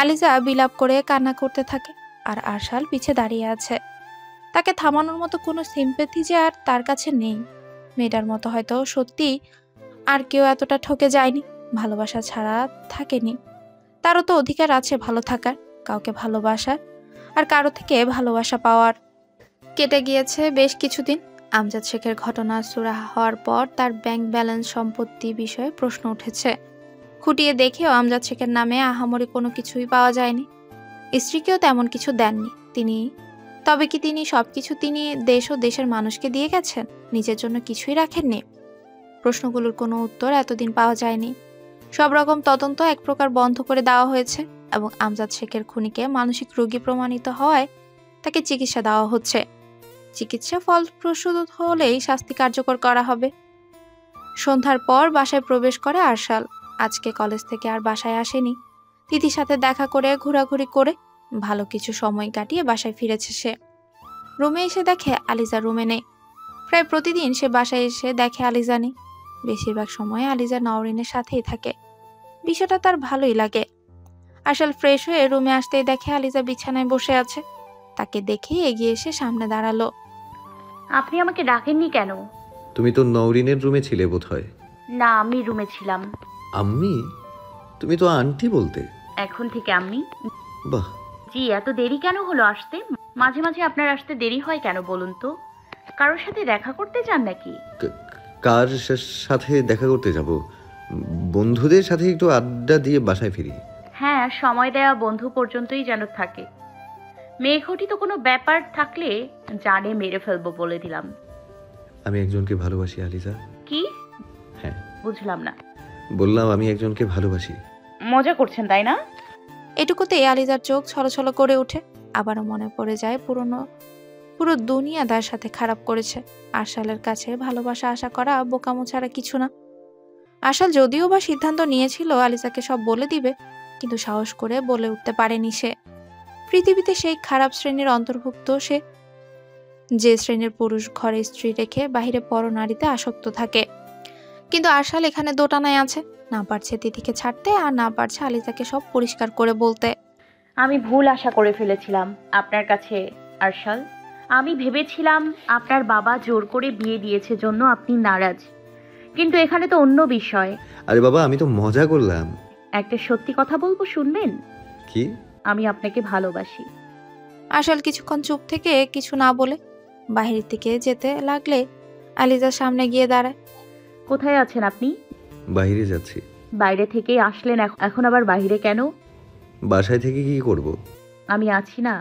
আলিজা বিলাপ করে কান্না করতে থাকে আর আরশাল পিছে দাঁড়িয়ে আছে। তাকে থামানোর মতো কোনো সিম্প্যাথি যে আর তার কাছে নেই। মেয়েটার মতো হয়তো সত্যি আর কেউ এতটা ঠকে যায়নি, ভালোবাসা ছাড়া থাকেনি। তারও তো অধিকার আছে ভালো থাকার, কাউকে ভালোবাসার আর কারো থেকে ভালোবাসা পাওয়ার। কেটে গিয়েছে বেশ কিছুদিন। আমজাদ শেখের ঘটনা সুরাহা হওয়ার পর তার ব্যাংক ব্যালেন্স সম্পত্তি বিষয়ে প্রশ্ন উঠেছে। খুঁটিয়ে দেখেও আমজাদ শেখের নামে আহামরি কোনো কিছুই পাওয়া যায়নি। স্ত্রীকেও তেমন কিছু দেননি তিনি। তবে কি তিনি সবকিছু তিনি দেশ ও দেশের মানুষকে দিয়ে গেছেন, নিজের জন্য কিছুই রাখেননি? প্রশ্নগুলোর কোনো উত্তর এতদিন পাওয়া যায়নি। সব রকম তদন্ত এক প্রকার বন্ধ করে দেওয়া হয়েছে এবং আমজাদ শেখের খুনিকে মানসিক রোগী প্রমাণিত হওয়ায় তাকে চিকিৎসা দেওয়া হচ্ছে। চিকিৎসা ফলপ্রসূ হলেই শাস্তি কার্যকর করা হবে। সন্ধ্যার পর বাসায় প্রবেশ করে আরশাল। আজকে কলেজ থেকে আর বাসায় আসেনি। তিথির সাথে দেখা করে ঘোরাঘুরি করে ভালো কিছু সময় কাটিয়ে বাসায় ফিরেছে সে। রুমে এসে দেখে আলিজা রুমে নেই। প্রায় প্রতিদিন সে বাসায় এসে দেখে আলিজা নেই। বেশিরভাগ সময় আলিজা নওরিনের সাথেই থাকে। বিষয়টা তার ভালোই লাগে। আরশাল ফ্রেশ হয়ে রুমে আসতেই দেখে আলিজা বিছানায় বসে আছে। তাকে দেখে এগিয়ে এসে সামনে দাঁড়ালো। আপনি আমাকে ডাকেননি কেন? তুমি তো নওরিনের রুমে ছিলে বোধহয়। না, আমি রুমে ছিলাম। আম্মি? তুমি তো আন্টি বলতে। এখন থেকে আমি। বাহ। জি, এত দেরি কেন হলো আসতে? মাঝে মাঝে আপনার আসতে দেরি হয় কেন বলুন তো? কারোর সাথে দেখা করতে চান নাকি? কার সাথে দেখা করতে যাব? বন্ধুদের সাথে একটু আড্ডা দিয়ে বাসায় ফিরি। হ্যাঁ, সময় দেয়া বন্ধু পর্যন্তই যেন থাকে। মেয়েঘটি তো কোনো ব্যাপার থাকলে জানে মেরে ফেলবো বলে দিলাম। আমি একজনকে ভালোবাসি আলিজা। কি? হ্যাঁ। বুঝলাম না। বললাম আমি একজনকে ভালোবাসি। মজা করছেন তাই না? এটুকুতে আলিজার চোখ ছলছল করে ওঠে। আবারও মনে পড়ে যায় পুরো দুনিয়া তার সাথে খারাপ করেছে। আরশালের কাছে ভালোবাসা আশা করা বোকামো ছাড়া কিছু না। আরশাল যদিও বা সিদ্ধান্ত নিয়েছিল আলিজাকে সব বলে দিবে, কিন্তু সাহস করে বলে উঠতে পারেনি সে। পৃথিবীতে সেই খারাপ শ্রেণীর অন্তর্ভুক্ত সে, যে শ্রেণীর পুরুষ ঘরে স্ত্রী রেখে বাহিরে পরনারীতে আসক্ত থাকে। কিন্তু আরশাল এখানে দোটানায় আছে, না পারছে তিথিকে ছাড়তে আর না পারছে আলিজাকে সব পরিষ্কার করে বলতে। আমি ভুল আশা করে ফেলেছিলাম আপনার কাছে আরশাল। আমি ভেবেছিলাম আপনার বাবা জোর করে বিয়ে দিয়েছে জন্য আপনি নারাজ, কিন্তু এখানে তো অন্য বিষয়। আরে বাবা, আমি তো মজা করলাম। একটা সত্যি কথা বলবো, শুনবেন? কি? আমি আপনাকে ভালোবাসি। আরশাল কিছুক্ষণ চুপ থেকে কিছু না বলে বাহিরের দিকে যেতে লাগলে আলিজার সামনে গিয়ে দাঁড়ায়। কোথায় আছেন আপনি? বাইরে যাচ্ছি। বাইরে থেকেই আসলেন, এখন আবার বাইরে কেন? বাসায় থেকে কি করব? আমি আছি না,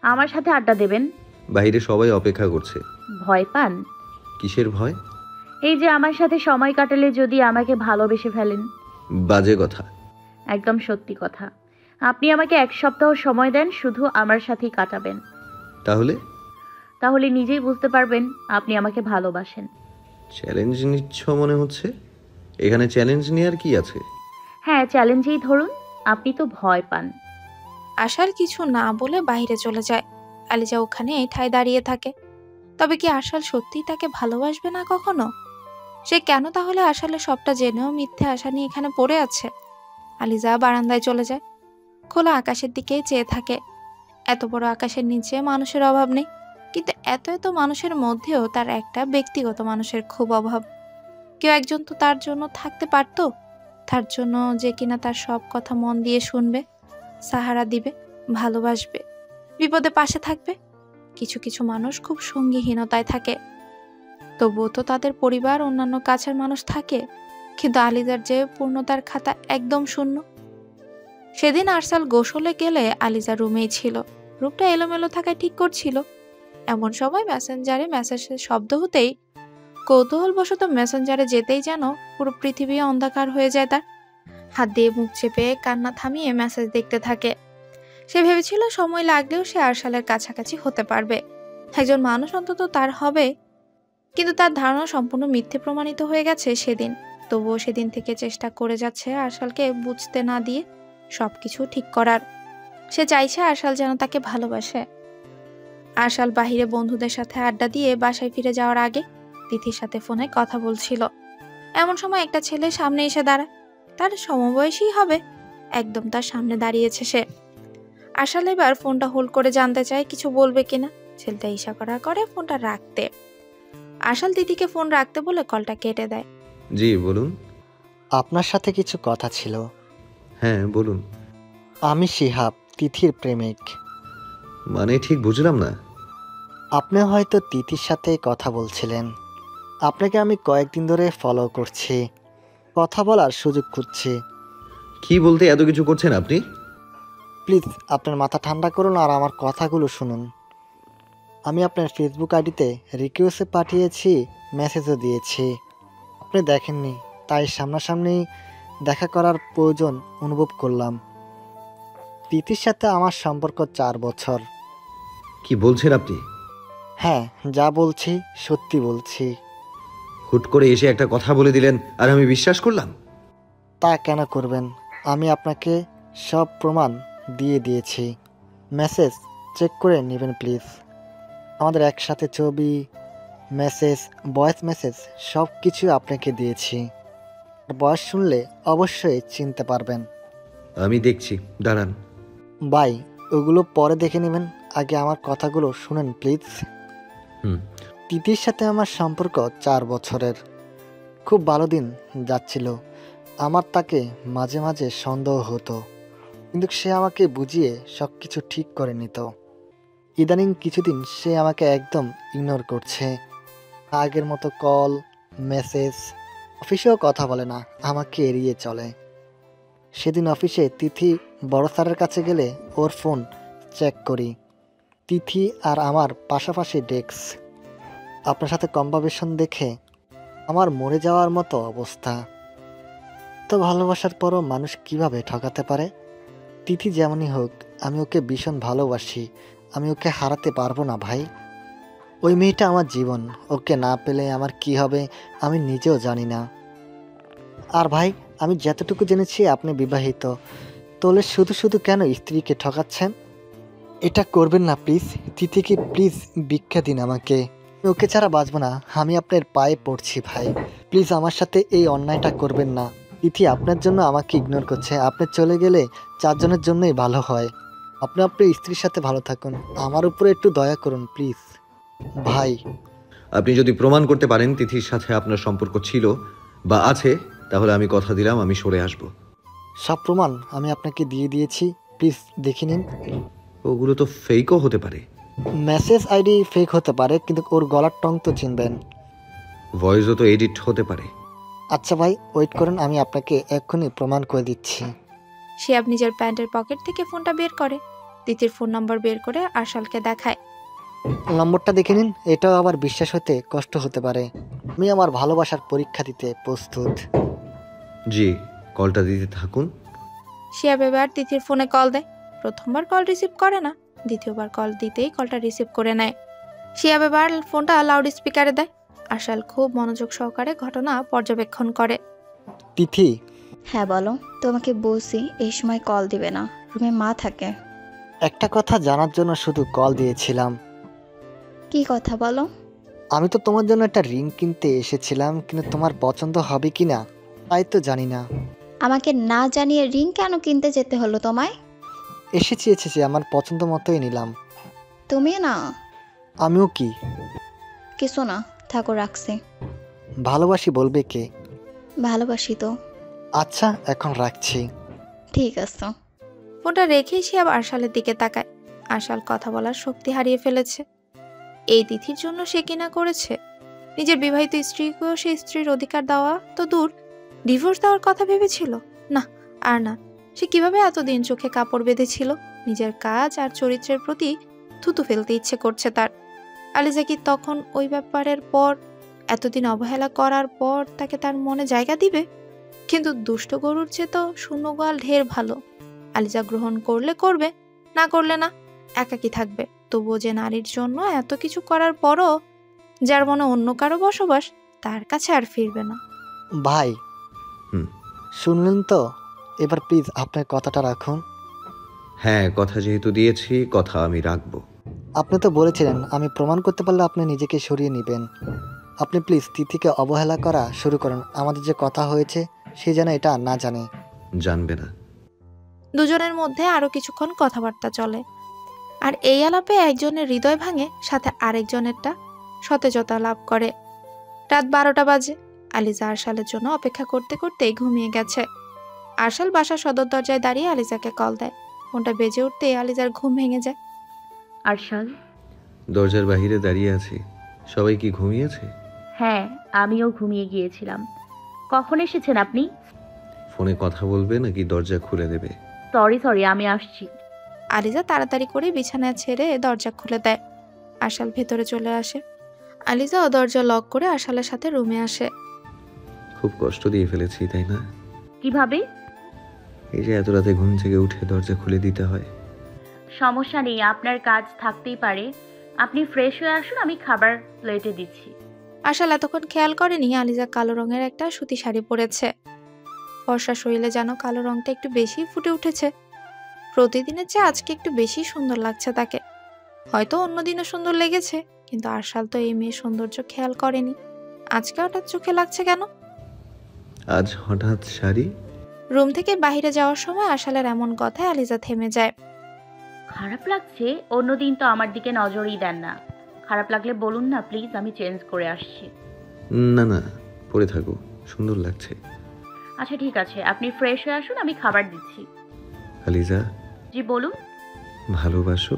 আমার সাথে আড্ডা দেবেন। বাইরে সবাই অপেক্ষা করছে। ভয় পান? কিসের ভয়? এই যে আমার সাথে সময় কাটালে যদি আমাকে ভালোবেসে ফেলেন। বাজে কথা। একদম সত্যি কথা। আপনি আমাকে 1 সপ্তাহ সময় দেন, শুধু আমার সাথেই কাটাবেন। তাহলে নিজেই বুঝতে পারবেন আপনি আমাকে ভালোবাসেন। চ্যালেঞ্জ নিচ্ছ মনে হচ্ছে। এখানে চ্যালেঞ্জ নেওয়ার কি আছে? হ্যাঁ, চ্যালেঞ্জেই ধরুন। আপনি তো ভয় পান। আরশাল কিছু না বলে বাইরে চলে যায়। আলিজা ওখানে ঠায় দাঁড়িয়ে থাকে। তবে কি আরশাল সত্যিই তাকে ভালোবাসবে না কখনো? সে কেন তাহলে আরশালের সবটা জেনেও মিথ্যে আশা নিয়ে এখানে পড়ে আছে? আলিজা বারান্দায় চলে যায়। খোলা আকাশের দিকে চেয়ে থাকে। এত বড় আকাশের নিচে মানুষের অভাব নেই, কিন্তু এত এত মানুষের মধ্যেও তার একটা ব্যক্তিগত মানুষের খুব অভাব। কেউ একজন তো তার জন্য থাকতে পারতো, তার জন্য যে কিনা তার সব কথা মন দিয়ে শুনবে, সাহারা দিবে, ভালোবাসবে, বিপদে পাশে থাকবে। কিছু কিছু মানুষ খুব সঙ্গীহীনতায় থাকে, তবুও তো তাদের পরিবার অন্যান্য কাছের মানুষ থাকে। কিন্তু আলিজার যে পূর্ণতার খাতা একদম শূন্য। সেদিন আরশাল গোসলে গেলে আলিজা রুমেই ছিল। রূপটা এলোমেলো থাকায় ঠিক করছিল। এমন সময় মেসেঞ্জারে মেসেজের শব্দ হতেই কৌতূহলবশত মেসেঞ্জারে যেতেই যেন পুরো পৃথিবী অন্ধকার হয়ে যায় তার। হাত দিয়ে মুখ চেপে কান্না থামিয়ে মেসেজ দেখতে থাকে। সে ভেবেছিল সময় লাগলেও সে আরশালের কাছাকাছি হতে পারবে, একজন মানুষ অন্তত তার হবে। কিন্তু তার ধারণা সম্পূর্ণ মিথ্যে প্রমাণিত হয়ে গেছে সেদিন। তবুও সেদিন থেকে চেষ্টা করে যাচ্ছে আরশালকে বুঝতে না দিয়ে সবকিছু ঠিক করার। সে চাইছে আরশাল যেন তাকে ভালোবাসে। আরশাল বাহিরে বন্ধুদের সাথে আড্ডা দিয়ে বাসায় ফিরে যাওয়ার আগে তিথির সাথে ফোনে কথা বলছিল। এমন সময় একটা ছেলে সামনে এসে দাঁড়ায়। তার সমবয়সী হবে, একদম তার সামনে দাঁড়িয়েছে সে। আশাল এবার ফোনটা হোল্ড করে জানতে চায় কিছু বলবে কিনা। ছেলেটা ইশারা করে ফোনটা রাখতে। আশাল তিথিকে ফোন রাখতে বলে কলটা কেটে দেয়। জি বলুন। আপনার সাথে কিছু কথা ছিল। হ্যাঁ বলুন। আমি শিহাব, তিথির প্রেমিক। মানে ঠিক বুঝলাম না। আপনি হয়তো তিথির সাথে কথা বলছিলেন। আপনাকে আমি কয়েকদিন ধরে ফলো করছি, কথা বলার সুযোগ খুঁজছি। কি বলতে এত কিছু করছেন আপনি? প্লিজ আপনার মাথা ঠান্ডা করুন আর আমার কথাগুলো শুনুন। আমি আপনার ফেসবুক আইডিতে রিকোয়েস্ট পাঠিয়েছি, মেসেজও দিয়েছি। আপনি দেখেননি, তাই সামনাসামনি দেখা করার প্রয়োজন অনুভব করলাম। তিথির সাথে আমার সম্পর্ক 4 বছর। কি বলছেন আপনি? হ্যাঁ, যা বলছি সত্যি বলছি। হুট করে এসে একটা কথা বলে দিলেন আর আমি বিশ্বাস করলাম? তা কেন করবেন? আমি আপনাকে সব প্রমাণ দিয়ে দিয়েছি। মেসেজ চেক করে নেবেন প্লিজ। আমাদের একসাথে ছবি, মেসেজ, ভয়েস মেসেজ সব কিছু আপনাকে দিয়েছি। বয়স শুনলে অবশ্যই চিনতে পারবেন। আমি দেখছি, দাঁড়ান। ভাই, ওগুলো পরে দেখে নেবেন, আগে আমার কথাগুলো শুনেন প্লিজ। হুম। তিথির সাথে আমার সম্পর্ক 4 বছরের। খুব ভালো দিন যাচ্ছিল। আমার তাকে মাঝে মাঝে সন্দেহ হতো, কিন্তু সে আমাকে বুঝিয়ে সব কিছু ঠিক করে নিত। ইদানিং কিছুদিন সে আমাকে একদম ইগনোর করছে। আগের মতো কল, মেসেজ, অফিসেও কথা বলে না, আমাকে এড়িয়ে চলে। সেদিন অফিসে তিথি বড় স্যারের কাছে গেলে ওর ফোন চেক করি। তিথি আর আমার পাশাপাশি ডেস্ক। আপনার সাথে কনভারসেশন দেখে আমার মরে যাওয়ার মতো অবস্থা। তো ভালোবাসার পরও মানুষ কিভাবে ঠকাতে পারে? তিথি যেমনই হোক, আমি ওকে ভীষণ ভালোবাসি। আমি ওকে হারাতে পারবো না ভাই। ওই মেয়েটা আমার জীবন। ওকে না পেলে আমার কি হবে আমি নিজেও জানি না। আর ভাই, আমি যতটুকু জেনেছি আপনি বিবাহিত। তাহলে শুধু শুধু কেন স্ত্রীকে ঠকাচ্ছেন? এটা করবেন না প্লিজ। তিথিকে প্লিজ ভিক্ষা দিন আমাকে। আমি ওকে ছাড়া বাঁচবো না। আমি আপনার পায়ে পড়ছি ভাই, প্লিজ আমার সাথে এই অন্যায়টা করবেন না। তিথি আপনার জন্য আমাকে ইগনোর করছে। আপনি চলে গেলে 4 জনের জন্যই ভালো হয়। আপনি আপনার স্ত্রীর সাথে ভালো থাকুন, আমার উপরে একটু দয়া করুন প্লিজ ভাই। আপনি যদি প্রমাণ করতে পারেন তিথির সাথে আপনার সম্পর্ক ছিল বা আছে, তাহলে আমি কথা দিলাম আমি সরে আসব। সব প্রমাণ আমি আপনাকে দিয়ে দিয়েছি, প্লিজ দেখে নিন। ওগুলো তো ফেকও হতে পারে। মেসেজ আইডি ফেক হতে পারে, কিন্তু ওর গলার টং তো চিনবেন। ভয়েসও তো এডিট হতে পারে। আচ্ছা ভাই, ওয়েট করুন, আমি আপনাকে এক্ষুনি প্রমাণ করে দিচ্ছি। শিহাব নিজের প্যান্টের পকেট থেকে ফোনটা বের করে, তিথির ফোন নম্বর বের করে আশালকে দেখায়। নম্বরটা দেখে নিন। এটাও আবার বিশ্বাস হতে কষ্ট হতে পারে। আমি আমার ভালোবাসার পরীক্ষা দিতে প্রস্তুত। জি, কলটা দিতে থাকুন। শিহাব এবার তিথির ফোনে কল দেয়। প্রথমবার কল রিসিভ করে না, দ্বিতীয়বার কল দিতেই কলটা রিসিভ করে নেয়। শিহাব এবার ফোনটা লাউড স্পিকারে দেয়। আশাল খুব মনোযোগ সহকারে ঘটনা পর্যবেক্ষণ করে। তিথি, হ্যাঁ বলো। তোমাকে বলছি এই সময় কল দিবে না, রুমে মা থাকে। একটা কথা জানার জন্য শুধু কল দিয়েছিলাম। কি কথা বলো? আমি তো তোমার জন্য একটা রিং কিনতে এসেছিলাম, কিন্তু তোমার পছন্দ হবে কি না তাই তো জানি না। আমাকে না জানিয়ে রিং কেন কিনতে যেতে হলো তোমায়? এসেছি, আমার পছন্দ মতোই নিলাম। তুমি না। আমিও কি? কিছু না, থাকো, রাখছি। ভালোবাসি বলবে কে? ভালোবাসি তো। আচ্ছা, এখন রাখছি। ঠিক আছে। ফোনটা রেখেই শিহাব আশালের দিকে তাকায়। আশাল কথা বলার শক্তি হারিয়ে ফেলেছে। এই তিথির জন্য সে কিনা করেছে। নিজের বিবাহিত স্ত্রীকেও সে স্ত্রীর অধিকার দেওয়া তো দূর, ডিভোর্স দেওয়ার কথা ভেবেছিল। না, আর না। সে কিভাবে এতদিন চোখে কাপড় বেঁধেছিল? নিজের কাজ আর চরিত্রের প্রতি থুতু ফেলতে ইচ্ছে করছে তার। আলিজা কি তখন ওই ব্যাপারের পর, এতদিন অবহেলা করার পর তাকে তার মনে জায়গা দিবে? কিন্তু দুষ্ট গরুর চেয়ে তো শূন্য গোয়াল ঢের ভালো। আলিজা গ্রহণ করলে করবে, না করলে না, একাকী থাকবে। তবুও যে নারীর জন্য এত কিছু করার পরও যার মনে অন্য কারো বসবাস, তার কাছে আর ফিরবে না। ভাই, হুম। শুনলেন তো? এবার প্লিজ আপনার কথাটা রাখুন। হ্যাঁ, কথা যেহেতু দিয়েছি, কথা আমি রাখবো। আপনি তো বলেছিলেন আমি প্রমাণ করতে পারলে আপনি নিজেকে সরিয়ে নেবেন। আপনি প্লিজ তিথিকে অবহেলা করা শুরু করুন। আমাদের যে কথা হয়েছে সে যেন এটা না জানে। জানবে না। দুজনের মধ্যে আরো কিছুক্ষণ কথাবার্তা চলে, আর এই আলাপে একজনের হৃদয় ভাঙে, সাথে আরেকজনেরটা সতেজতা লাভ করে। রাত 12টা বাজে। আলিজা আরশালের জন্য অপেক্ষা করতে করতেই ঘুমিয়ে গেছে। আরশাল বাসার সদর দরজায় দাঁড়িয়ে আলিজাকে কল দেয়। ফোনটা বেজে উঠতেই আলিজার ঘুম ভেঙে যায়। আরশাল। দরজার বাহিরে দাঁড়িয়ে আছি। সবাই কি ঘুমিয়েছে? হ্যাঁ, আমিও ঘুমিয়ে গিয়েছিলাম। কখন এসেছেন আপনি? ফোনে কথা বলবে নাকি দরজা খুলে দেবে? সরি, আমি আসছি। আলিজা তাড়াতাড়ি করে বিছানায় ছেড়ে দরজা খুলে দেয়। আরশাল ভেতরে চলে আসে। আলিজাও দরজা লক করে আরশালের সাথে রুমে আসে। খুব কষ্ট দিয়ে ফেলেছি, তাই না? কিভাবে? এই যে এত রাতে ঘুম থেকে উঠে দরজা খুলে দিতে হয়। সমস্যা নেই, আপনার কাজ থাকতেই পারে। আপনি ফ্রেশ হয়ে আসুন, আমি খাবার প্লেটে দিচ্ছি। আরশাল এতক্ষণ খেয়াল করেনি আলিজা কালো রঙের একটা সুতি শাড়ি পরেছে। ফর্সা শরীরে যেন কালো রংটা একটু বেশি ফুটে উঠেছে। প্রতিদিনের চেয়ে আজকে একটু বেশি সুন্দর লাগছে তাকে। হয়তো অন্যদিনও সুন্দর লেগেছে, কিন্তু আরশাল তো এই মেয়ের সৌন্দর্য খেয়াল করেনি। আজকে হঠাৎ চোখে লাগছে কেন? আজ হঠাৎ শাড়ি? রুম থেকে বাইরে যাওয়ার সময় আরশালের এমন কথায় আলিজা থেমে যায়। খারাপ লাগছে? অন্যদিন তো আমার দিকে নজরই দেন না। খারাপ লাগলে বলুন না প্লিজ, আমি চেঞ্জ করে আসছি। না না, পরে থাকো, সুন্দর লাগছে। আচ্ছা ঠিক আছে, আপনি ফ্রেশ হয়ে আসুন, আমি খাবার দিচ্ছি। আলিজা, জি বলুন। ভালোবাসো?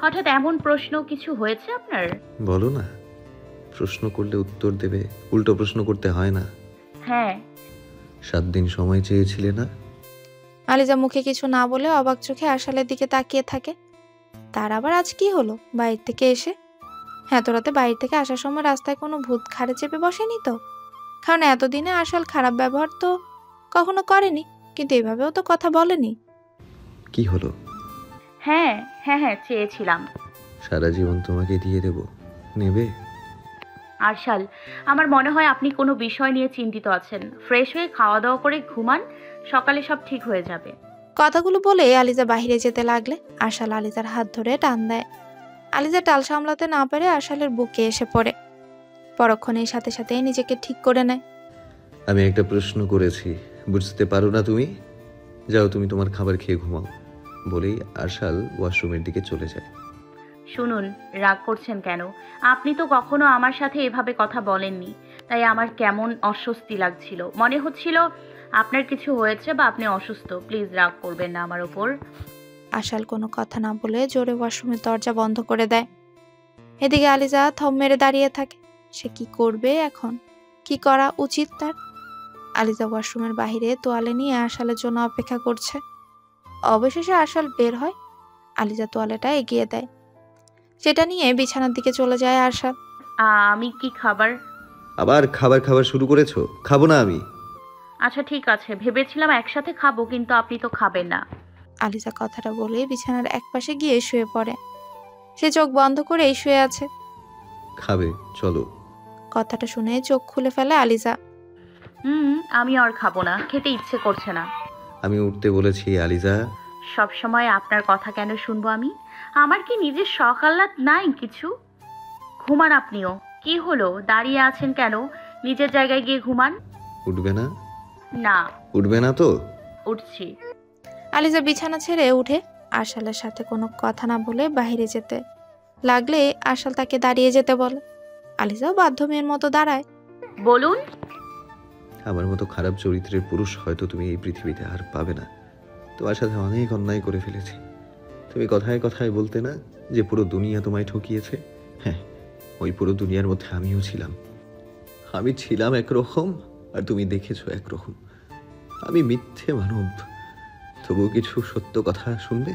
হঠাৎ এমন প্রশ্ন কিছু হয়েছে আপনার? বলো না। প্রশ্ন করলে উত্তর দেবে, উল্টো প্রশ্ন করতে হয় না। হ্যাঁ। 7 দিন সময় চেয়েছিলে না? আলিজা মুখে কিছু না বলে অবাক চোখে আরশালের দিকে তাকিয়ে থাকে। তার আবার আজ কি হলো বাইরে থেকে এসে? এত রাতে বাইরে থেকে আসার সময় রাস্তায় কোনো ভূত ঘাড়ে চেপে বসেনি তো? কারণ এতদিনে আরশাল খারাপ ব্যবহার তো কখনো করেনি, কিন্তু এভাবেও তো কথা বলেনি। কি হলো? হ্যাঁ হ্যাঁ হ্যাঁ চেয়েছিলাম। সারা জীবন তোমাকে দিয়ে দেব, নেবে? আরশাল, আমার মনে হয় আপনি কোনো বিষয় নিয়ে চিন্তিত আছেন। ফ্রেশ হয়ে খাওয়া দাওয়া করে ঘুমান, সকালে সব ঠিক হয়ে যাবে। কথাগুলো বলে আলিজা বাহিরে যেতে লাগলে আরশাল আলিজার হাত ধরে টান দেয়। আলিজা টাল সামলাতে না পেরে আরশালের বুকে এসে পড়ে। পরক্ষণের সাথে সাথে নিজেকে ঠিক করে নেয়। আমি একটা প্রশ্ন করেছি, বুঝতে পারো না তুমি? যাও, তুমি তোমার খাবার খেয়ে ঘুমাও, বলেই আরশাল ওয়াশরুমের দিকে চলে যায়। শুনুন, রাগ করছেন কেন? আপনি তো কখনো আমার সাথে এভাবে কথা বলেননি, তাই আমার কেমন অস্বস্তি লাগছিল। মনে হচ্ছিল আপনার কিছু হয়েছে বা আপনি অসুস্থ। প্লিজ রাগ করবেন না আমার ওপর। আরশাল কোনো কথা না বলে জোরে ওয়াশরুমের দরজা বন্ধ করে দেয়। এদিকে আলিজা থম মেরে দাঁড়িয়ে থাকে। সে কি করবে এখন? কি করা উচিত তার? আলিজা ওয়াশরুমের বাইরে তোয়ালে নিয়ে আরশালের জন্য অপেক্ষা করছে। অবশেষে আরশাল বের হয়। আলিজা তোয়ালেটা এগিয়ে দেয়। সেটা নিয়ে বিছানার দিকে চলে যায় আরশাল। আমি কি খাবার? আবার খাবার শুরু করেছো? খাবো না আমি। আচ্ছা ঠিক আছে, ভেবেছিলাম একসাথে খাবো, কিন্তু আপনি তো খাবেন না। আলিজা কথাটা বলে বিছানার একপাশে গিয়ে শুয়ে পড়ে। সে চোখ বন্ধ করেই শুয়ে আছে। খাবে, চলো। কথাটা শুনে চোখ খুলে ফেলে আলিজা। আমি আর খাবো না, খেতে ইচ্ছে করছে না। আমি উঠতে বলেছি আলিজা। সব সময় আপনার কথা কেন শুনবো আমি? আমার কি নিজের শখ আহ্লাদ নাই কিছু? ঘুমান আপনিও। কি হলো, দাঁড়িয়ে আছেন কেন? নিজের জায়গায় গিয়ে ঘুমান। উঠবে না? না। উঠবে না তো? উঠছি। আলিজা বিছানা ছেড়ে উঠে আরশালের সাথে কোনো কথা না বলে বাইরে যেতে লাগলে আরশাল তাকে দাঁড়িয়ে যেতে বলে। আলিজাও বাধ্য মেয়ের মতো দাঁড়ায়। বলুন। আমার মতো খারাপ চরিত্রের পুরুষ হয়তো তুমি এই পৃথিবীতে আর পাবে না। তোমার সাথে অনেক অন্যায় করে ফেলেছি। তুমি কথায় কথায় বলতে না যে পুরো দুনিয়া তোমায় ঠকিয়েছে। হ্যাঁ, ওই পুরো দুনিয়ার মধ্যে আমিও ছিলাম। আমি ছিলাম একরকম, আর তুমি দেখেছো একরকম। আমি মিথ্যে মানব। তবুও কিছু সত্য কথা শুনবে?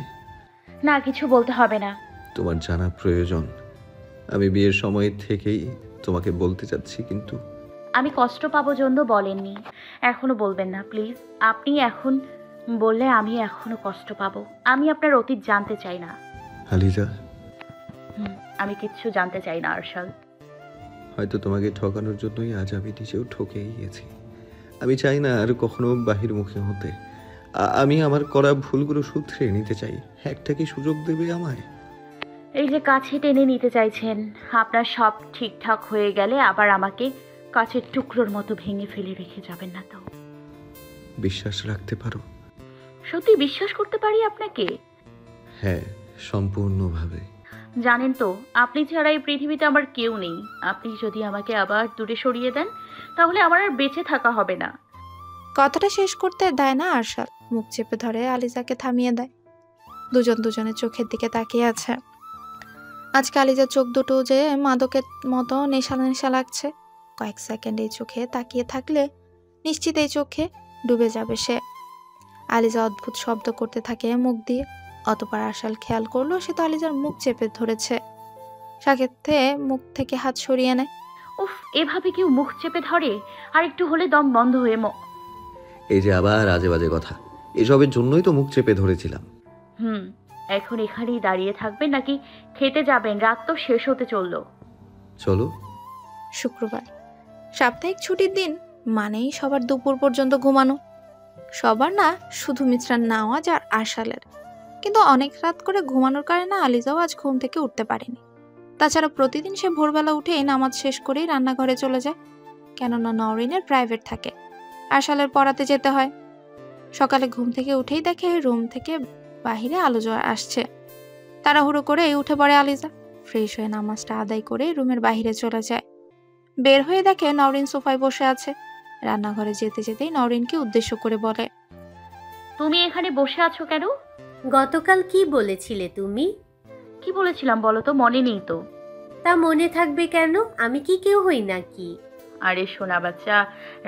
না, কিছু বলতে হবে না। তোমার জানা প্রয়োজন। আমি বিয়ের সময় থেকেই তোমাকে বলতে চাচ্ছি, কিন্তু আমি কষ্ট পাবো জন্য বলেননি, এখনো বলবেন না প্লিজ। আপনি এখন বললে আমি এখনো কষ্ট পাবো। আমি আপনার অতীত জানতে চাই না। আলিজা, আমি কিচ্ছু জানতে চাই না আরশাল। হয়তো তোমাকে ঠকানোর জন্যই আজ আমি নিজেও ঠকেই গেছি। আমি চাই না আর কখনো বাহিরমুখী হতে। আমি আমার করা ভুলগুলো শুধরে নিতে চাই। একটা কি সুযোগ দেবে আমায়? এই যে কাছে টেনে নিতে চাইছেন, আপনার সব ঠিকঠাক হয়ে গেলে আবার আমাকে কাছের টুকরোর মতো ভেঙে ফেলে রেখে যাবেন না তো? বিশ্বাস রাখতে পারো? সত্যি বিশ্বাস করতে পারি আপনাকে? হ্যাঁ, সম্পূর্ণভাবে। জানেন তো, আপনি ছাড়া এই পৃথিবীতে আমার কেউ নেই। আপনি যদি আমাকে আবার দূরে সরিয়ে দেন, তাহলে আমার আর বেঁচে থাকা হবে না। কথাটা শেষ করতে দেয় না আরশাল, মুখ চেপে ধরে আলিজাকে থামিয়ে দেয়। দুজন দুজনের চোখের দিকে তাকিয়ে আছে। আজকে আলিজার চোখ দুটো যে মাদকের মতো নেশা নেশা লাগছে। কয়েক সেকেন্ড এই চোখে তাকিয়ে থাকলে নিশ্চিত এই চোখে ডুবে যাবে সে। আলিজা অদ্ভুত শব্দ করতে থাকে মুখ দিয়ে। অতপর আরশাল খেয়াল করলো সে তো আলিজার মুখ চেপে ধরেছে। সাথে মুখ থেকে হাত সরিয়ে নেয়। উফ, এভাবে কেউ মুখ চেপে ধরে? আর একটু হলে দম বন্ধ হয়ে এই যে আবার আজে বাজে কথা, এসবের জন্যই তো মুখ চেপে ধরেছিলাম। এখন এখানেই দাঁড়িয়ে থাকবেন নাকি খেতে যাবেন? রাত তো শেষ হতে চললো। চলো। শুক্রবার, সাপ্তাহিক ছুটির দিন মানেই সবার দুপুর পর্যন্ত ঘুমানো। সবার না, শুধু মিশ্রান নেওয়াজ আর আরশালের। কিন্তু অনেক রাত করে ঘুমানোর কারণে আলিজাও আজ ঘুম থেকে উঠতে পারেনি। তাছাড়া প্রতিদিন সে ভোরবেলা উঠে নামাজ শেষ করেই রান্নাঘরে চলে যায়, কেননা নওরিনের প্রাইভেট থাকে, আরশালের পড়াতে যেতে হয়। সকালে ঘুম থেকে উঠেই দেখে রুম থেকে বাহিরে আলো আসছে। তাড়াহুড়ো করে উঠে পড়ে আলিজা। ফ্রেশ হয়ে নামাজটা আদায় করে রুমের বাহিরে চলে যায়। বের হয়ে দেখে নওরিন সোফায় বসে আছে। রান্নাঘরে যেতে যেতেই নওরিনকে উদ্দেশ্য করে বলে, তুমি এখানে বসে আছো কেন? গতকাল কি বলেছিলে তুমি? কি বলেছিলাম বলো তো, মনে নেই তো। তা মনে থাকবে কেন? আমি কি কেউ হই নাকি? আরে সোনা বাচ্চা,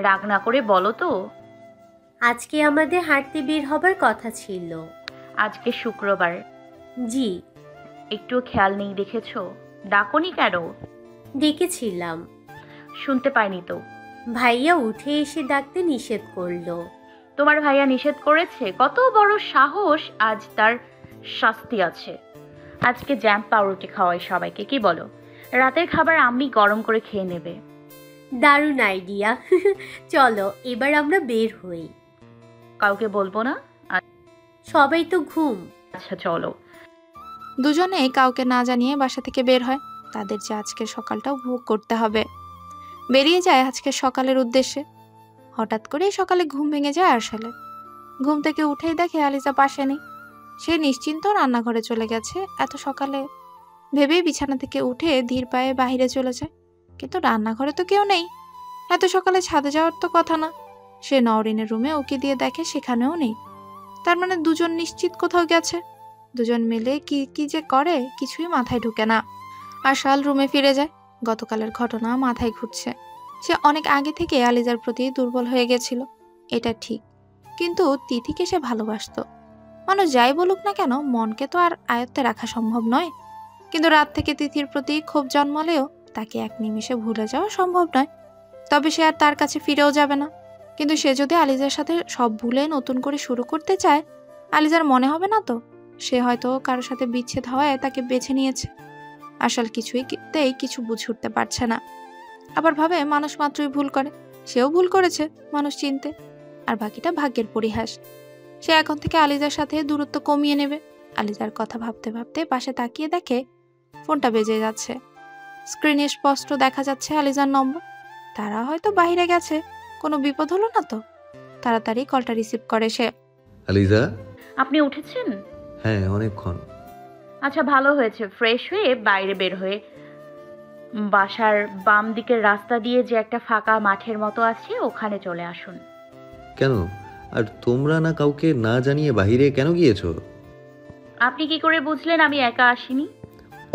রাগ না করে বলো তো। আজকে আমাদের হাঁটতে বের হবার কথা ছিল। আজকে শুক্রবার। জি। একটু খেয়াল নেই দেখেছো? ডাকোনি কেন? ডেকেছিলাম। শুনতে পাইনি তো। ভাইয়া উঠে এসে ডাকতে নিষেধ করলো। তোমার ভাইয়া নিষেধ করেছে? কত বড় সাহস! আজ তার শাস্তি আছে। আজকে জ্যাম পাউরুটি খাওয়াই সবাইকে, কি বলো? রাতের খাবার আম্মি গরম করে খেয়ে নেবে। দারুণ আইডিয়া। চলো এবার আমরা বের হই। কাউকে বলবো না? সবাই তো ঘুম। আচ্ছা চলো। দুজনেই কাউকে না জানিয়ে বাসা থেকে বের হয়। তাদের যে আজকের সকালটা উপভোগ করতে হবে। বেরিয়ে যায় আজকের সকালের উদ্দেশ্যে। হঠাৎ করেই সকালে ঘুম ভেঙে যায় আরশালের। ঘুম থেকে উঠেই দেখে আলিজা পাশে নেই। সে নিশ্চিন্ত রান্নাঘরে চলে গেছে এত সকালে ভেবেই বিছানা থেকে উঠে ধীর পায়ে বাহিরে চলে যায়। কিন্তু রান্নাঘরে তো কেউ নেই। এত সকালে ছাদে যাওয়ার তো কথা না। সে নওরিনের রুমে উকি দিয়ে দেখে সেখানেও নেই। তার মানে দুজন নিশ্চিত কোথাও গেছে। দুজন মিলে কি কি যে করে কিছুই মাথায় ঢুকে না। আরশাল রুমে ফিরে যায়। গতকালের ঘটনা মাথায় ঘুরছে। সে অনেক আগে থেকে আলিজার প্রতি দুর্বল হয়ে গেছিল, এটা ঠিক। কিন্তু তিথিকে সে ভালোবাসতো। মানুষ যাই বলুক না কেন, মনকে তো আর আয়ত্তে রাখা সম্ভব নয়। কিন্তু রাত থেকে তিথির প্রতি ক্ষোভ জন্মালেও তাকে এক নিমিষে ভুলে যাওয়া সম্ভব নয়। তবে সে আর তার কাছে ফিরেও যাবে না। কিন্তু সে যদি আলিজার সাথে সব ভুলে নতুন করে শুরু করতে চায়, আলিজার মনে হবে না তো সে হয়তো কারোর সাথে বিচ্ছেদ হওয়ায় তাকে বেছে নিয়েছে। আসল কিছুতেই কিছু বুঝে উঠতে পারছে না। আবার ভাবে মানুষ মাত্রই ভুল করে, সেও ভুল করেছে মানুষ চিনতে, আর বাকিটা ভাগ্যের পরিহাস। সে এখন থেকে আলিজার সাথে দূরত্ব কমিয়ে নেবে। আলিজার কথা ভাবতে ভাবতে পাশে তাকিয়ে দেখে ফোনটা বেজে যাচ্ছে। স্ক্রিনে স্পষ্ট দেখা যাচ্ছে আলিজার নম্বর। তারা হয়তো বাইরে গেছে, কোনো বিপদ হলো না তো? তাড়াতাড়ি কলটা রিসিভ করে সে। আলিজা? আপনি উঠেছেন? হ্যাঁ, অনেকক্ষণ। আচ্ছা ভালো হয়েছে। ফ্রেশ হয়ে বাইরে বের হয়ে বাসার বাম দিকের রাস্তা দিয়ে যে একটা ফাঁকা মাঠের মতো আছে ওখানে চলে আসুন। কেন? আর তোমরা না কাউকে না জানিয়ে বাইরে কেন গিয়েছো? আপনি কি করে বুঝলেন আমি একা আসিনি?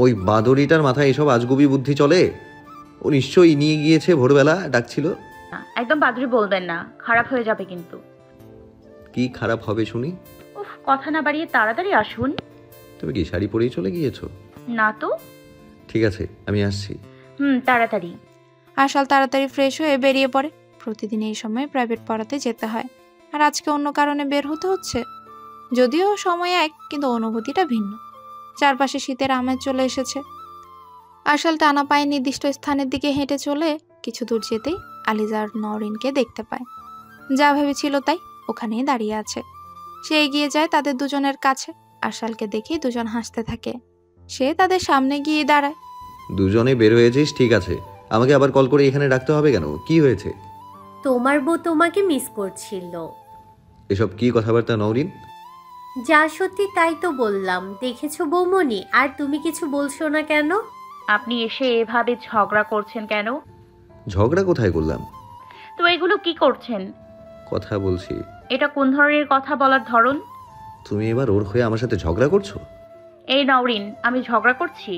ওই বাদরিটার মাথায় এসব আজগুবি বুদ্ধি চলে। ও নিশ্চয়ই নিয়ে গিয়েছে, ভোরবেলা ডাকছিল। না, একদম বাদরি বলবেন না, খারাপ হয়ে যাবে কিন্তু। কি খারাপ হবে শুনি? উফ, কথা না বাড়িয়ে তাড়াতাড়ি আসুন। তুমি কি শাড়ি পরেই চলে গিয়েছো? না তো। ঠিক আছে, আমি আসছি। তাড়াতাড়ি। আশাল তাড়াতাড়ি ফ্রেশ হয়ে বেরিয়ে পড়ে। প্রতিদিন এই সময় প্রাইভেট পড়াতে যেতে হয়, আর আজকে অন্য কারণে বের হতে হচ্ছে। যদিও সময় এক, কিন্তু অনুভূতিটা ভিন্ন। চারপাশে শীতের আমেজ চলে এসেছে। আশাল টানা পায়ে নির্দিষ্ট স্থানের দিকে হেঁটে চলে কিছু দূর যেতেই আলিজা আর নওরিনকে দেখতে পায়। যা ভেবেছিল তাই, ওখানেই দাঁড়িয়ে আছে। সে এগিয়ে যায় তাদের দুজনের কাছে। আশালকে দেখেই দুজন হাসতে থাকে। সে তাদের সামনে গিয়ে দাঁড়ায়। দুজনে বের হয়েছিস ঠিক আছে, আমাকে আবার কল করে এখানে রাখতে হবে কেন? কি হয়েছে? তোমার বউ তোমাকে মিস করছিল। এসব কি কথাবার্তা নওরিন? যা সত্যি তাই তো বললাম, দেখেছো বৌমনি, আর তুমি কিছু বলছো না কেন? আপনি এসে এভাবে ঝগড়া করছেন কেন? ঝগড়া কোথায় করলাম? তো এগুলো কি করছেন? কথা বলছি। এটা কোন ধরনের কথা বলার ধরন? তুমি এবার ওর হয়ে আমার সাথে ঝগড়া করছো? এই নওরিন, আমি ঝগড়া করছি?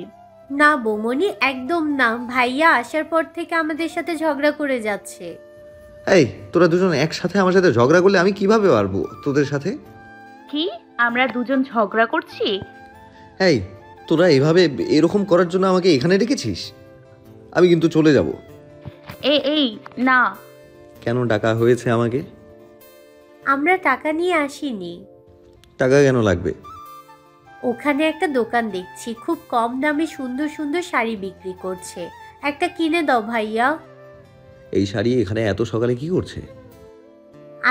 না বৌমনি, একদম না। ভাইয়া আসার পর থেকে আমাদের সাথে ঝগড়া করে যাচ্ছে। এই তোরা দুজন একসাথে আমার সাথে ঝগড়া করলে আমি কিভাবে পারবো তোদের সাথে? কি আমরা দুজন ঝগড়া করছি? এই তোরা এভাবে এরকম করার জন্য আমাকে এখানে রেখেছিস? আমি কিন্তু চলে যাব। এই না। কেন ডাকা হয়েছে আমাকে? আমরা টাকা নিয়ে আসিনি। টাকা কেন লাগবে? ওখানে একটা দোকান দেখছি, খুব কম দামে সুন্দর সুন্দর শাড়ি বিক্রি করছে, একটা কিনে দাও ভাইয়া। এই শাড়ি এখানে এত সকালে কি করছে?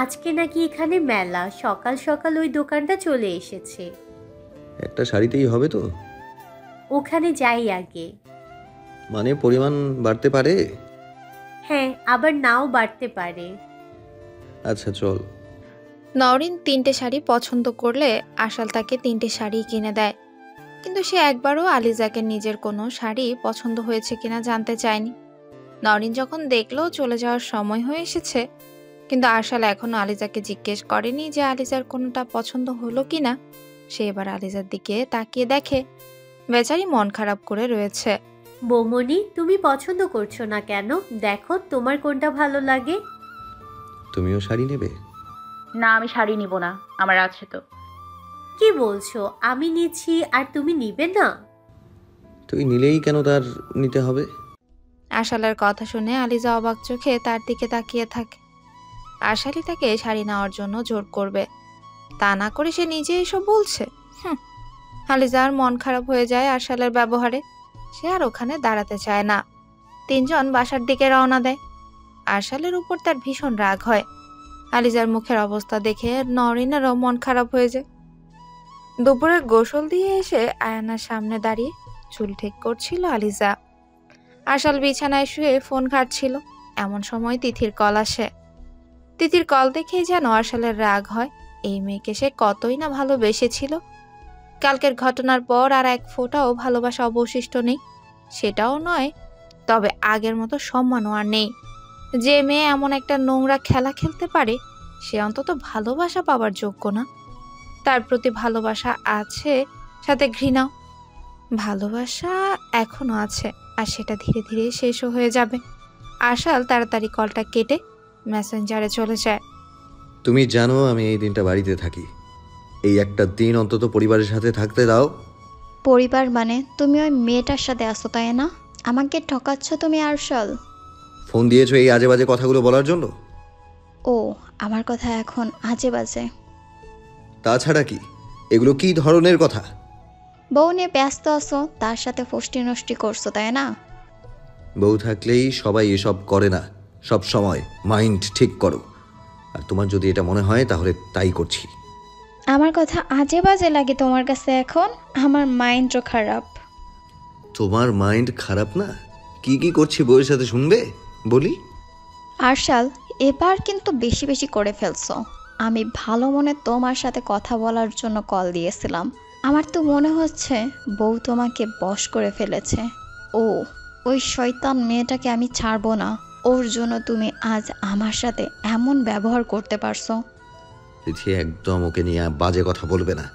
আজকে নাকি এখানে মেলা, সকাল সকাল ওই দোকানটা চলে এসেছে। একটা শাড়িতেই হবে তো? ওখানে যাই আগে। মানে পরিমাণ বাড়তে পারে? হ্যাঁ, আবার নাও বাড়তে পারে। আচ্ছা চল। নওরিন 3টে শাড়ি পছন্দ করলে আশাল তাকে 3টে শাড়ি কিনে দেয়, কিন্তু সে একবারও আলিজাকে নিজের কোনো শাড়ি পছন্দ হয়েছে কিনা জানতে চায়নি। নওরিন যখন দেখলো চলে যাওয়ার সময় হয়ে এসেছে, কিন্তু আশাল এখনো আলিজাকে জিজ্ঞেস করেনি যে আলিজার কোনোটা পছন্দ হলো কিনা। সে এবার আলিজার দিকে তাকিয়ে দেখে বেচারি মন খারাপ করে রয়েছে। বৌমনি, তুমি পছন্দ করছো না কেন? দেখো তোমার কোনটা ভালো লাগে। তুমিও শাড়ি নেবে? না, আমি শাড়ি নিব না, আমার আছে তো। কি বলছো? আমি নিচ্ছি আর তুমি নিবে না? তুই নিলেই কেন তার নিতে হবে? আশালের কথা শুনে আলিজা অবাক চোখে তার দিকে তাকিয়ে থাকে। আশালি তাকে শাড়ি নেওয়ার জন্য জোর করবে, তা না করে সে নিজে এসব বলছে। আলিজার মন খারাপ হয়ে যায় আশালের ব্যবহারে। সে আর ওখানে দাঁড়াতে চায় না। 3জন বাসার দিকে রওনা দেয়। আশালের উপর তার ভীষণ রাগ হয়। আলিজার মুখের অবস্থা দেখে নওরিনেরও মন খারাপ হয়ে যায়। দুপুরে গোসল দিয়ে এসে আয়নার সামনে দাঁড়িয়ে চুল ঠিক করছিল আলিজা। আশাল বিছানায় শুয়ে ফোন ঘাঁটছিল। এমন সময় তিথির কল আসে। তিথির কল দেখেই যেন আশালের রাগ হয়। এই মেয়েকে সে কতই না ভালোবেসেছিল। কালকের ঘটনার পর আর এক ফোঁটাও ভালোবাসা অবশিষ্ট নেই, সেটাও নয়, তবে আগের মতো সম্মানও আর নেই। যে মেয়ে এমন একটা নোংরা খেলা খেলতে পারে সে অন্তত ভালোবাসা পাওয়ার যোগ্য না। তার প্রতি ভালোবাসা আছে, সাথে ঘৃণাও। ভালোবাসা এখনো আছে, আর সেটা ধীরে ধীরে শেষও হয়ে যাবে। আশাল তাড়াতাড়ি কলটা কেটে মেসেঞ্জারে চলে যায়। তুমি জানো আমি এই দিনটা বাড়িতে থাকি। এই একটা দিন অন্তত পরিবারের সাথে থাকতে দাও। পরিবার মানে তুমি ওই মেয়েটার সাথে আসো, তাই না? আমাকে ঠকাচ্ছ তুমি আরশাল। ফোন দিয়েছো এই আজে বাজে কথাগুলো বলার জন্য? ও, আমার কথা এখন আজে বাজে? তাছাড়া কি, এগুলো কি ধরনের কথা? বউ নিয়ে ব্যস্ত আছো, তার সাথে ফষ্টি নষ্টি করছো, তাই না? বউ থাকলেই সবাই এসব করে না, সব সময় মাইন্ড ঠিক করো। আর তোমার যদি এটা মনে হয় তাহলে তাই করছি। আমার কথা আজে বাজে লাগে তোমার কাছে এখন? আমার মাইন্ডও খারাপ। তোমার মাইন্ড খারাপ না? কি কি করছি বউয়ের সাথে শুনবে বলি? আরশাল, এবার কিন্তু বেশি বেশি করে ফেলছো। আমি ভালো মনে তোমার সাথে কথা বলার জন্য কল দিয়েছিলাম। আমার তো মনে হচ্ছে বউ তোমাকে বশ করে ফেলেছে। ওই শয়তান মেয়েটাকে আমি ছাড়বো না। ওর জন্য তুমি আজ আমার সাথে এমন ব্যবহার করতে পারছো। তিথি, একদম ওকে নিয়ে বাজে কথা বলবে না।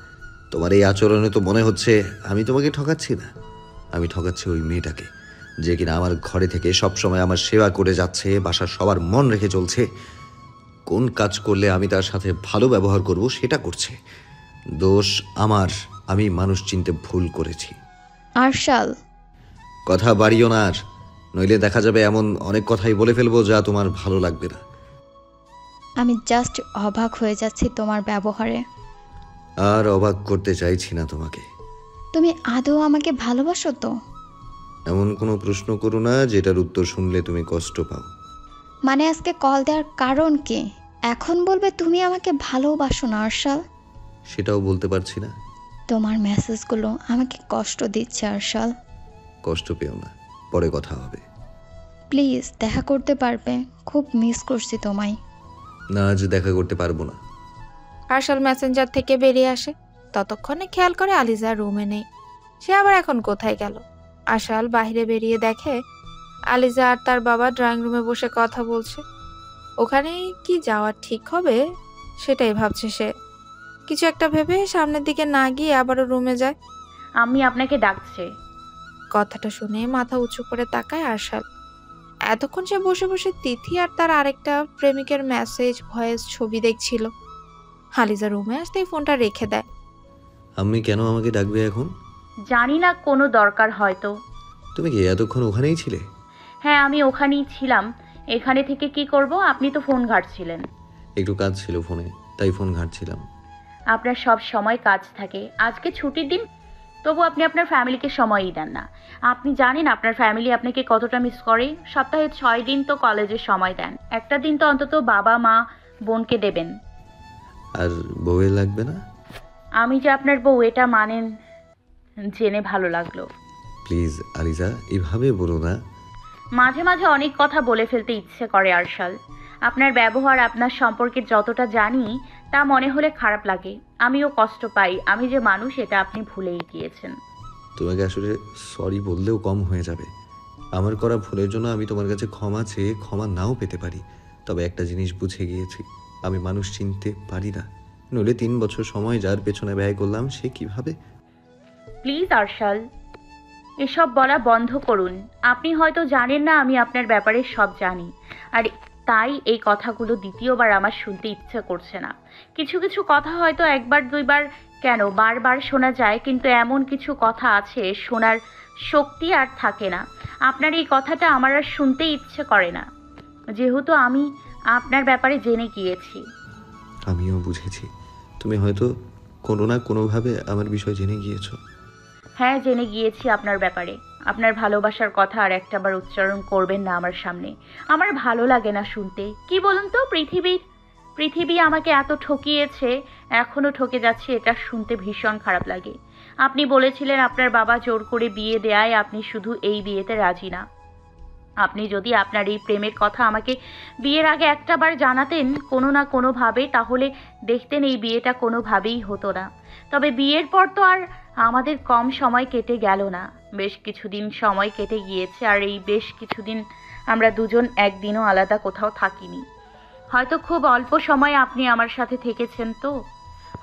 তোমার এই আচরণে তো মনে হচ্ছে আমি তোমাকে ঠকাচ্ছি না, আমি ঠকাচ্ছি ওই মেয়েটাকে, যে কিনা আমার ঘরে থেকে সবসময় আমার সেবা করে যাচ্ছে, বাসার সবার মন রেখে চলছে। কোন কাজ করলে আমি তার সাথে ভালো ব্যবহার করব সেটা করছে। দোষ আমার, আমি মানুষ চিনতে ভুল করেছি। আরশাল, কথা বাড়িও না আর, নইলে দেখা যাবে এমন অনেক কথাই বলে ফেলবো যা তোমার ভালো লাগবে না। আমি জাস্ট অবাক হয়ে যাচ্ছি তোমার ব্যবহারে। আর অবাক করতে চাইছি না তোমাকে। তুমি আদৌ আমাকে ভালোবাসো তো? এমন কোনো প্রশ্ন করো না যেটার উত্তর শুনলে তুমি কষ্ট পাও। মানে আজকে কল দেওয়ার কারণ কি? এখন বলবে তুমি আমাকে ভালোবাসো না আরশাল? সেটাও বলতে পারছি না। তোমার মেসেজগুলো আমাকে কষ্ট দিচ্ছে আরশাল। কষ্ট পেও না, পরে কথা হবে। প্লিজ দেখা করতে পারবে? খুব মিস করছি তোমায়। না, আজ দেখা করতে পারবো না। আরশাল মেসেঞ্জার থেকে বেরিয়ে আসে। ততক্ষণে খেয়াল করে আলিজা রুমে নেই। সে আবার এখন কোথায় গেল? আরশাল বাইরে বেরিয়ে দেখে আলিজা আর তার বাবা ড্রয়িং রুমে বসে কথা বলছে। ওখানেই কি যাওয়া ঠিক হবে সেটাই ভাবছে সে। কিছু একটা ভেবে সামনের দিকে না গিয়ে আবারও রুমে যায়। আমি আপনাকে ডাকছে। কথাটা শুনে মাথা উঁচু করে তাকায় আরশাল। এতক্ষণ সে বসে বসে তিথি আর তার আরেকটা প্রেমিকের মেসেজ ভয়েস ছবি দেখছিল। আলিজা রুমে আসতেই ফোনটা রেখে দেয়। আম্মি কেন আমাকে ডাকবে এখন? জানি না, কোনো দরকার হয়তো। তুমি কি এতক্ষণ ওখানেই ছিলে? হ্যাঁ, আমি ওখানেই ছিলাম। এখানে থেকে কি করব? আপনি তো ফোন ঘাঁটছিলেন। একটু কাজ ছিল ফোনে, তাই ফোন ঘাঁটছিলাম। আপনার সব সময় কাজ থাকে। আজকে ছুটির দিন, তবু আপনি আপনার ফ্যামিলিকে সময়ই দেন না। আপনি জানেন আপনার ফ্যামিলি আপনাকে কতটা মিস করে? সপ্তাহে 6 দিন তো কলেজে সময় দেন, একটা দিন তো অন্তত বাবা মা বোনকে দেবেন। আর বউয়ের লাগবে না? আমি যে আপনার বউ এটা মানেন জেনে ভালো লাগলো। প্লিজ আলিজা, এভাবে বলো না। মাঝে মাঝে অনেক কথা বলে ফেলতে ইচ্ছে করে আরশাল। আপনার ব্যবহার, আপনার সম্পর্কে যতটা জানি তা মনে হলে খারাপ লাগে। আমিও কষ্ট পাই। আমি যে মানুষ এটা আপনি ভুলেই গিয়েছেন। তোমাকে আসলে সরি বললেও কম হয়ে যাবে। আমার করা ভুলের জন্য আমি তোমার কাছে ক্ষমা চেয়ে ক্ষমা নাও পেতে পারি। তবে একটা জিনিস বুঝে গিয়েছি, আমি মানুষ চিনতে পারি না। নইলে 3 বছর সময় যার পেছনে ব্যয় করলাম সে কিভাবে। প্লিজ আরশাল, এসব বলা বন্ধ করুন। আপনি হয়তো জানেন না আমি আপনার ব্যাপারে সব জানি, আর তাই এই কথাগুলো দ্বিতীয়বার আমার শুনতে ইচ্ছে করছে না। কিছু কিছু কথা হয়তো একবার দুইবার কেন বারবার শোনা যায়, কিন্তু এমন কিছু কথা আছে শোনার শক্তি আর থাকে না। আপনার এই কথাটা আমার আর শুনতে ইচ্ছে করে না, যেহেতু আমি আপনার ব্যাপারে জেনে গিয়েছি। আমিও বুঝেছি তুমি হয়তো কোনো না কোনোভাবে আমার বিষয় জেনে গিয়েছো। হ্যাঁ, জেনে গিয়েছি আপনার ব্যাপারে। আপনার ভালোবাসার কথা আর একটাবার উচ্চারণ করবেন না আমার সামনে। আমার ভালো লাগে না শুনতে। কি বলুন তো, পৃথিবী আমাকে এত ঠকিয়েছে, এখনো ঠকে যাচ্ছে, এটা শুনতে ভীষণ খারাপ লাগে। আপনি বলেছিলেন আপনার বাবা জোর করে বিয়ে দেয়ায় আপনি শুধু এই বিয়েতে রাজি না। আপনি যদি আপনার এই প্রেমের কথা আমাকে বিয়ের আগে একটাবার জানাতেন কোনো না কোনোভাবে, তাহলে দেখতেন এই বিয়েটা কোনোভাবেই হতো না। তবে বিয়ের পর তো আর আমাদের কম সময় কেটে গেল না, বেশ কিছুদিন সময় কেটে গিয়েছে। আর এই বেশ কিছুদিন আমরা দুজন একদিনও আলাদা কোথাও থাকিনি। হয়তো খুব অল্প সময় আপনি আমার সাথে থেকেছেন, তো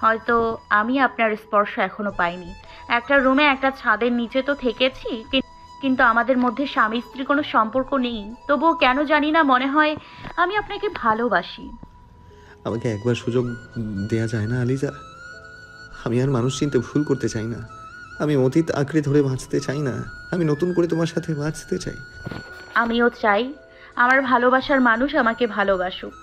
হয়তো আমি আপনার স্পর্শ এখনো পাইনি। একটা রুমে একটা ছাদের নিচে তো থেকেছি, কিন্তু আমাদের মধ্যে স্বামী স্ত্রী কোনো সম্পর্ক নেই। তবুও কেন জানি না মনে হয় আমি আপনাকে ভালোবাসি। আমাকে একবার সুযোগ দেয়া যায় না আলিজা? আমি আর মানুষ চিনতে ভুল করতে চাই না। আমি অতীত আঁকড়ে ধরে বাঁচতে চাই না। আমি নতুন করে তোমার সাথে বাঁচতে চাই। আমিও চাই আমার ভালোবাসার মানুষ আমাকে ভালোবাসুক।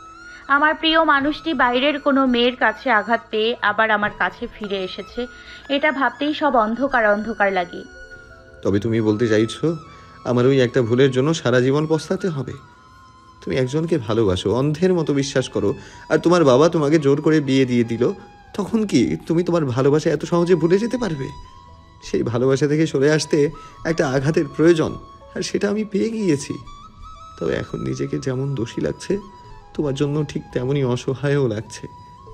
আমার প্রিয় মানুষটি বাইরের কোনো মেয়ের কাছে আঘাত পেয়ে আবার আমার কাছে ফিরে এসেছে, এটা ভাবতেই সব অন্ধকার অন্ধকার লাগে। তবে তুমি বলতে চাইছো আমার ওই একটা ভুলের জন্য সারা জীবন পস্তাতে হবে? তুমি একজনকে ভালোবাসো, অন্ধের মতো বিশ্বাস করো, আর তোমার বাবা তোমাকে জোর করে বিয়ে দিয়ে দিল। তখন কি তুমি তোমার ভালোবাসা এত সহজে ভুলে যেতে পারবে? সেই ভালোবাসা থেকে সরে আসতে একটা আঘাতের প্রয়োজন, আর সেটা আমি পেয়ে গিয়েছি। তবে এখন নিজেকে যেমন দোষী লাগছে, তোমার জন্য ঠিক তেমনই অসহায়ও লাগছে।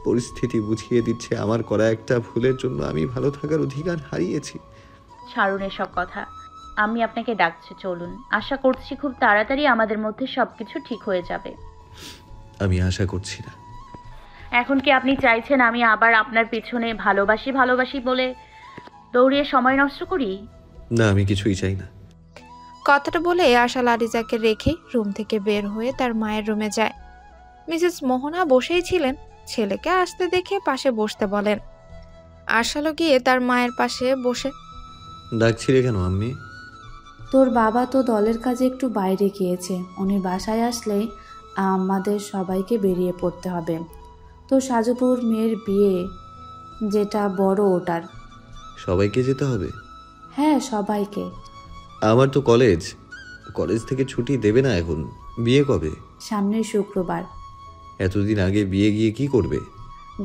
পরিস্থিতি বুঝিয়ে দিচ্ছে আমার করা একটা ভুলের জন্য আমি ভালো থাকার অধিকার হারিয়েছি। ছাড়ুন এসব কথা। আমি আপনাকে ডাকছি, চলুন। আশা করছি খুব তাড়াতাড়ি আমাদের মধ্যে সবকিছু ঠিক হয়ে যাবে। আমি আশা করছি না। এখন কি আপনি চাইছেন আমি আবার আপনার পিছনে ভালোবাসি ভালোবাসি বলে দৌড়িয়ে সময় নষ্ট করি? না, আমি কিছুই চাই না। কথাটা বলে আশাল আলিজাকে রেখে রুম থেকে বের হয়ে তার মায়ের রুমে যায়। মিসেস মোহনা বসেই ছিলেন। ছেলেকে আসতে দেখে পাশে বসতে বলেন। আশালও গিয়ে তার মায়ের পাশে বসে। ডাকছিলে কেন আম্মি? তোর বাবা তো দলের কাজে একটু বাইরে গিয়েছে। উনি বাসায় আসলে আমাদের সবাইকে বেরিয়ে পড়তে হবে। তো সাজুপুর মেয়ের বিয়ে যেটা বড়, ওটার। সবাইকে যেতে হবে? হ্যাঁ, সবাইকে। আমার তো কলেজ থেকে ছুটি দেবে না এখন। বিয়ে কবে? সামনের শুক্রবার। এতদিন আগে বিয়ে গিয়ে কি করবে?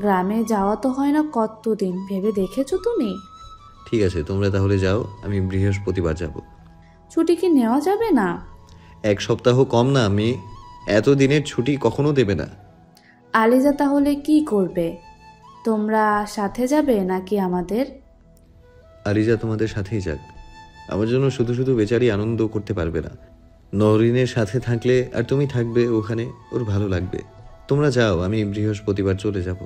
গ্রামে যাওয়া তো হয় না কতদিন, ভেবে দেখেছো তুমি? ঠিক আছে, তোমরা তাহলে যাও, আমি বৃহস্পতিবার যাব। ছুটি কি নেওয়া যাবে না? 1 সপ্তাহ কম না, আমি এত দিনের ছুটি কখনো দেবে না। আলিজা তাহলে কি করবে? তোমরা সাথে যাবে নাকি আমাদের? আরিজা তোমাদের সাথেই যাক। আমার জন্য শুধু শুধু বেচারি আনন্দ করতে পারবে না। নরিনের সাথে থাকলে আর তুমি থাকবে ওখানে, ওর ভালো লাগবে। তোমরা যাও, আমি বৃহস্পতিবার চলে যাব।